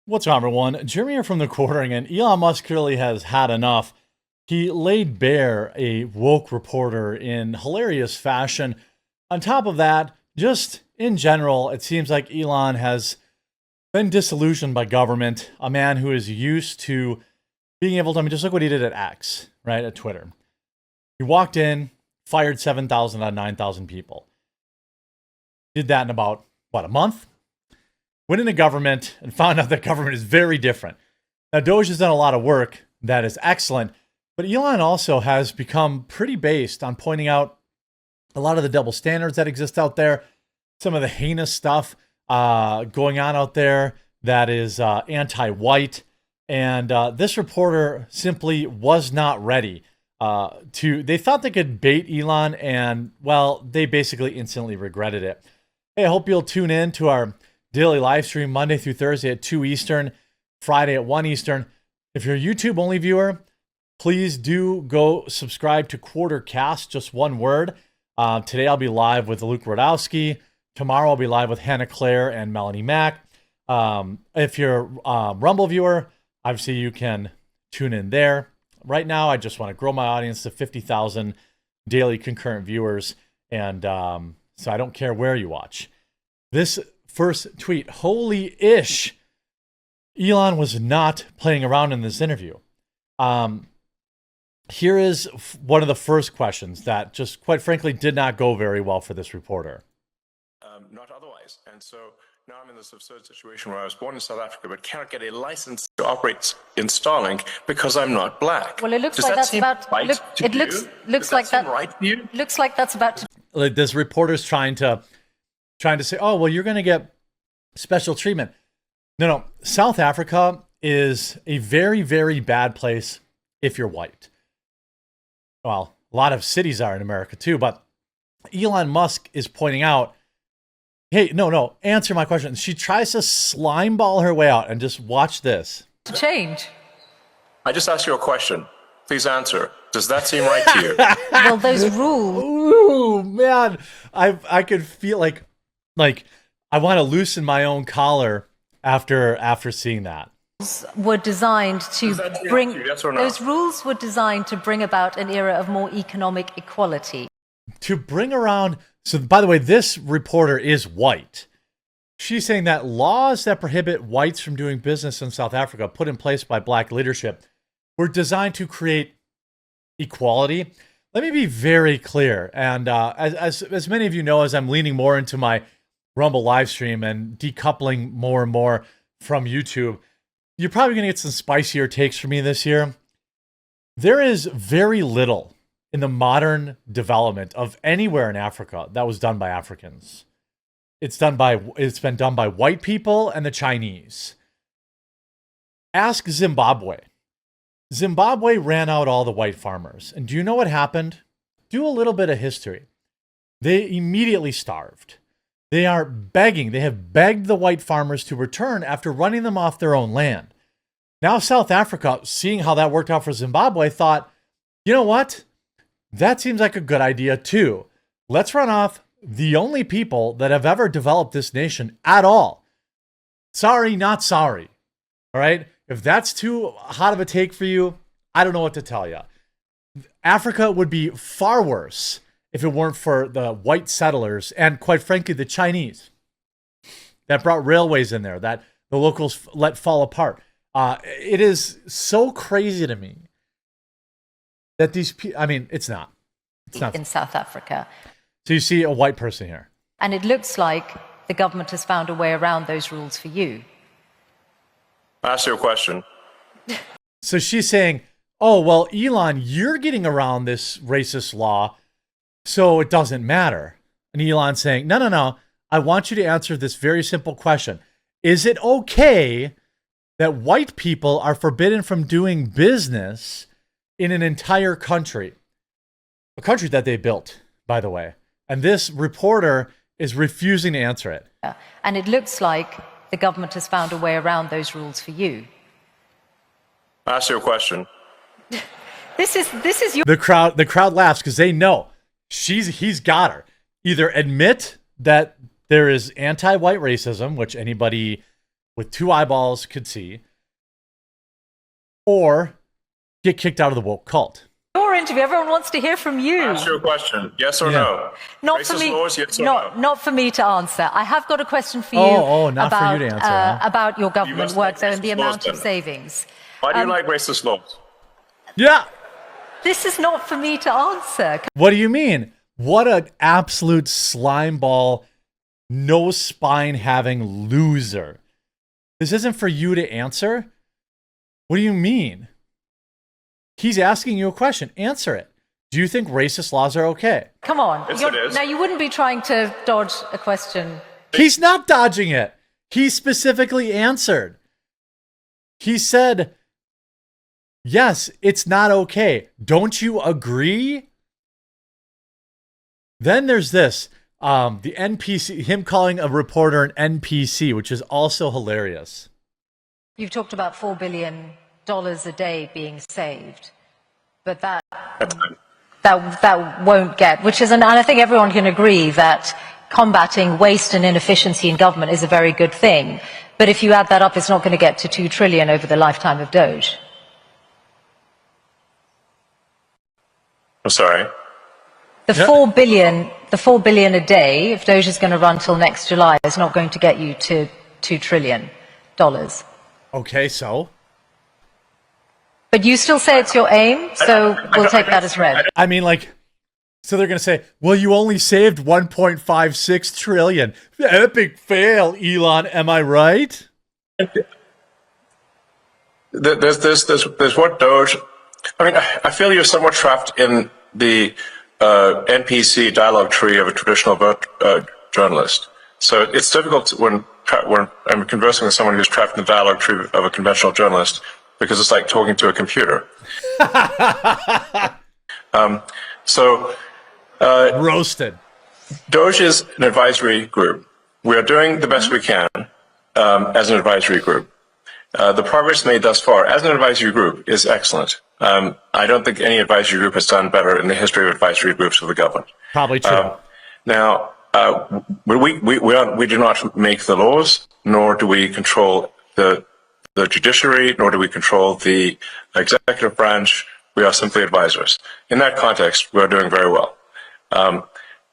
What's up, everyone? Jeremy here from The Quartering, and Elon Musk clearly has had enough. He laid bare a woke reporter in hilarious fashion. On top of that, just in general, it seems like Elon has been disillusioned by government, a man who is used to being able to, just look what he did at X, right, at Twitter. He walked in, fired 7,000 out of 9,000 people. Did that in about, a month? Went into government and found out that government is very different. Now, DOGE has done a lot of work that is excellent, but Elon also has become pretty based on pointing out a lot of the double standards that exist out there, some of the heinous stuff going on out there that is anti-white. And this reporter simply was not ready they thought they could bait Elon, and, well, they basically instantly regretted it. Hey, I hope you'll tune in to our daily live stream Monday through Thursday at 2 Eastern, Friday at 1 Eastern. If you're a YouTube only viewer, please do go subscribe to Quartercast, just one word. Today I'll be live with Luke Rodowski. Tomorrow I'll be live with Hannah Claire and Melanie Mack. If you're a Rumble viewer, obviously you can tune in there. Right now, I just want to grow my audience to 50,000 daily concurrent viewers. And so I don't care where you watch. This first tweet, holy ish. Elon was not playing around in this interview. Here is one of the first questions that just quite frankly did not go very well for this reporter. Not otherwise. And so now I'm in this absurd situation where I was born in South Africa but cannot get a license to operate in Starlink because I'm not black. Well, it looks Does like that that's seem about right to it you? looks Does like that that seem right to you? looks like that's about to Like this reporter's trying to say, oh, well, you're going to get special treatment. No. South Africa is a very, very bad place if you're white. Well, a lot of cities are in America too, but Elon Musk is pointing out, hey, no, answer my question. She tries to slime ball her way out, and just watch this. change. I just asked you a question. Please answer. Does that seem right to you? Well, those rules Ooh, man, I could feel like I want to loosen my own collar after seeing that. were designed to Does that seem bring right to you, yes or no? those rules were designed to bring about an era of more economic equality. To bring around, so by the way, this reporter is white. She's saying that laws that prohibit whites from doing business in South Africa, put in place by black leadership, were designed to create equality. Let me be very clear. And as many of you know, as I'm leaning more into my Rumble live stream and decoupling more and more from YouTube, you're probably going to get some spicier takes from me this year. There is very little in the modern development of anywhere in Africa that was done by Africans. It's been done by white people and the Chinese. Ask Zimbabwe. Zimbabwe ran out all the white farmers. And do you know what happened? Do a little bit of history. They immediately starved. They are begging. They have begged the white farmers to return after running them off their own land. Now South Africa, seeing how that worked out for Zimbabwe, thought, you know what? That seems like a good idea too. Let's run off the only people that have ever developed this nation at all. Sorry, not sorry. All right? If that's too hot of a take for you, I don't know what to tell you. Africa would be far worse if it weren't for the white settlers and, quite frankly, the Chinese that brought railways in there that the locals let fall apart. It is so crazy to me that these people, it's not. It's not. In South Africa. So you see a white person here. And it looks like the government has found a way around those rules for you. I asked you a question. So she's saying, oh, well, Elon, you're getting around this racist law, so it doesn't matter. And Elon's saying, no. I want you to answer this very simple question. Is it okay that white people are forbidden from doing business in an entire country? A country that they built, by the way. And this reporter is refusing to answer it. And it looks like the government has found a way around those rules for you. I asked you a question. This is your The crowd laughs because they know he's got her. Either admit that there is anti-white racism, which anybody with 2 eyeballs could see, or get kicked out of the woke cult? Your interview, everyone wants to hear from you. Ask your question. Yes or no? Not for Racist me. laws, yes or no? Not for me to answer. I have got a question for you. Not about, for you to answer. Huh? About your government must work like there and the racist laws, amount of then. savings. Why do you like racist laws? Yeah. This is not for me to answer. What do you mean? What an absolute slimeball, no spine having loser. This isn't for you to answer? What do you mean? He's asking you a question. Answer it. Do you think racist laws are okay? Come on. Yes, it is. Now, you wouldn't be trying to dodge a question. He's not dodging it. He specifically answered. He said, yes, it's not okay. Don't you agree? Then there's this, the NPC, him calling a reporter an NPC, which is also hilarious. You've talked about $4 billion a day being saved, but that won't get, which is, and I think everyone can agree that combating waste and inefficiency in government is a very good thing. But if you add that up, it's not going to get to 2 trillion over the lifetime of DOGE. I'm sorry. The 4 billion a day, if DOGE is going to run till next July, is not going to get you to $2 trillion. Okay, so? But you still say it's your aim, so we'll take that as read. I mean, like, so they're going to say, well, you only saved 1.56 trillion. Epic fail, Elon. Am I right? There's what DOGE. I mean, I feel you're somewhat trapped in the NPC dialogue tree of a traditional journalist. So it's difficult when I'm conversing with someone who's trapped in the dialogue tree of a conventional journalist, because it's like talking to a computer. Roasted. DOGE is an advisory group. We are doing the best we can as an advisory group. The progress made thus far as an advisory group is excellent. I don't think any advisory group has done better in the history of advisory groups of the government. Probably true. Now, we do not make the laws, nor do we control the judiciary, nor do we control the executive branch. We are simply advisors. In that context, we are doing very well.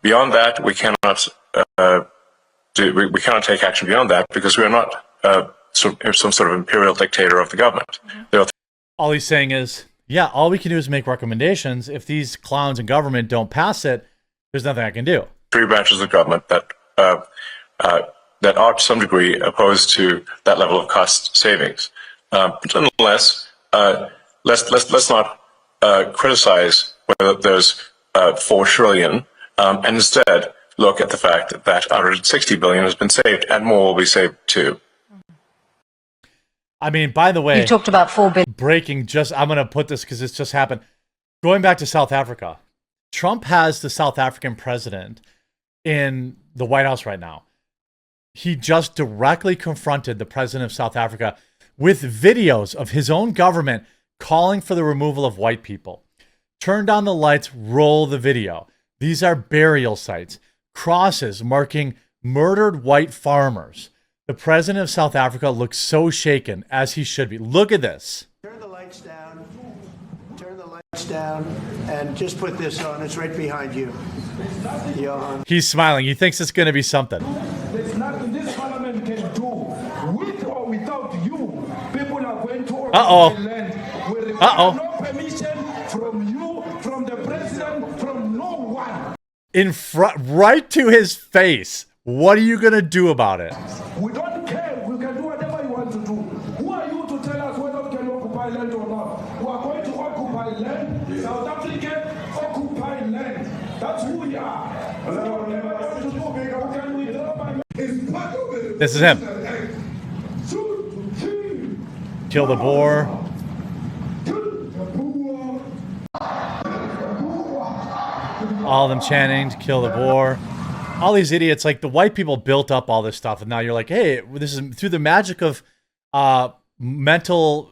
Beyond that, we cannot we cannot take action beyond that, because we are not some sort of imperial dictator of the government. All he's saying is, yeah, all we can do is make recommendations. If these clowns in government don't pass it, there's nothing I can do. 3 branches of government that are to some degree opposed to that level of cost savings. But nonetheless, let's not criticize whether there's 4 trillion, and instead look at the fact that 160 billion has been saved, and more will be saved too. I mean, by the way, You talked about 4 billion. breaking, I'm going to put this because it's just happened. Going back to South Africa, Trump has the South African president in the White House right now. He just directly confronted the president of South Africa with videos of his own government calling for the removal of white people. Turn down the lights, roll the video. These are burial sites, crosses marking murdered white farmers. The president of South Africa looks so shaken, as he should be. Look at this. Turn the lights down. Turn the lights down, and just put this on. It's right behind you. Johan. He's smiling. He thinks it's going to be something. There's nothing this parliament can do. With or without you, people are going to Uh-oh. occupy land. We require Uh-oh. no permission from you, from the president, from no one. In front, right to his face. What are you going to do about it? We don't care. We can do whatever you want to do. Who are you to tell us whether we can occupy land or not? We are going to occupy land. South Africa occupy land. That's who we are. We don't care what to do. We can withdraw by... It's part of it. This is him. Kill the boar. All of them chanting to kill the boar. All these idiots, like the white people built up all this stuff, and now you're like, hey, this is through the magic of mental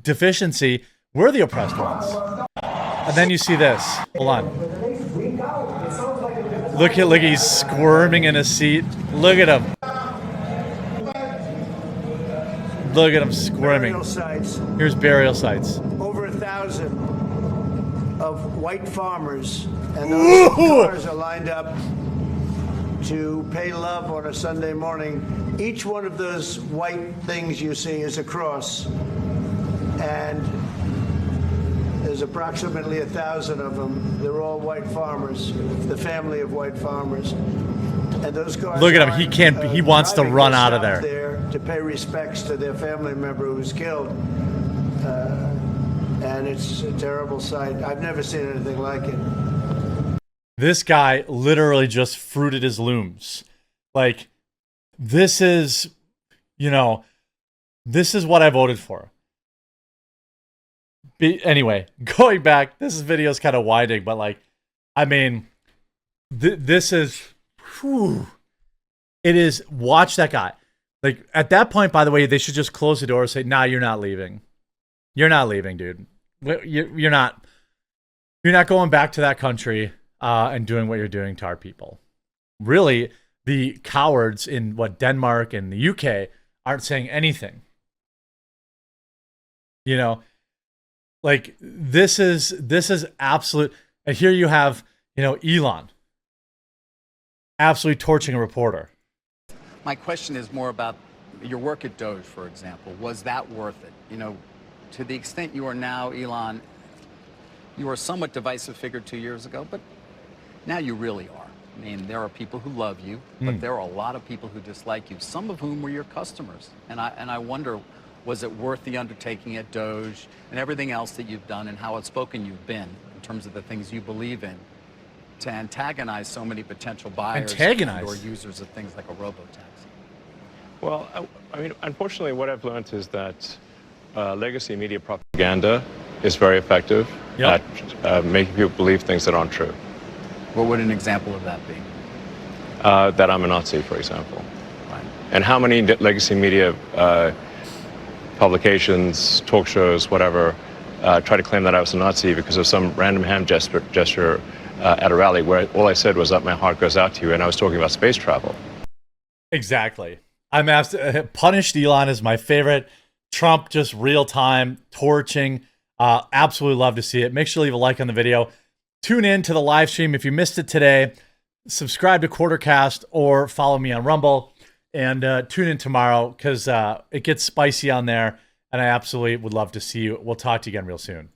deficiency, we're the oppressed ones. And then you see this. Hold on. Look, he's squirming in his seat. Look at him. Look at him squirming. Burial sites. Here's burial sites. Over 1,000 of white farmers, and those cars are lined up to pay love on a Sunday morning. Each one of those white things you see is a cross, and there's approximately 1,000 of them. They're all white farmers, the family of white farmers. And those cars, look at him. He can't. He wants to run out of there. To pay respects to their family member who's killed, and it's a terrible sight. I've never seen anything like it. This guy literally just fruited his looms. Like, this is, you know, this is what I voted for. Anyway, going back, this video is kind of winding, but like, I mean, this is, whew, it is, watch that guy. Like, at that point, by the way, they should just close the door and say, nah, you're not leaving. You're not leaving, dude. You're not going back to that country and doing what you're doing to our people. Really, the cowards in Denmark and the UK aren't saying anything. You know, like, this is absolute. And here you have, you know, Elon absolutely torching a reporter. My question is more about your work at DOGE, for example. Was that worth it? You know, to the extent you are now, Elon, you were a somewhat divisive figure 2 years ago, but now you really are. I mean, there are people who love you, but there are a lot of people who dislike you, some of whom were your customers. And I wonder, was it worth the undertaking at DOGE and everything else that you've done and how outspoken you've been in terms of the things you believe in to antagonize so many potential buyers or users of things like a robo-taxi? Well, I mean, unfortunately, what I've learned is that legacy media propaganda is very effective at making people believe things that aren't true. What would an example of that be? That I'm a Nazi, for example. Right. And how many legacy media publications, talk shows, whatever, try to claim that I was a Nazi because of some random hand gesture at a rally where all I said was that my heart goes out to you, and I was talking about space travel. Exactly. I'm asked. Punished Elon is my favorite. Trump just real time torching. Absolutely love to see it. Make sure to leave a like on the video. Tune in to the live stream if you missed it today. Subscribe to Quartercast or follow me on Rumble, and tune in tomorrow because it gets spicy on there, and I absolutely would love to see you. We'll talk to you again real soon.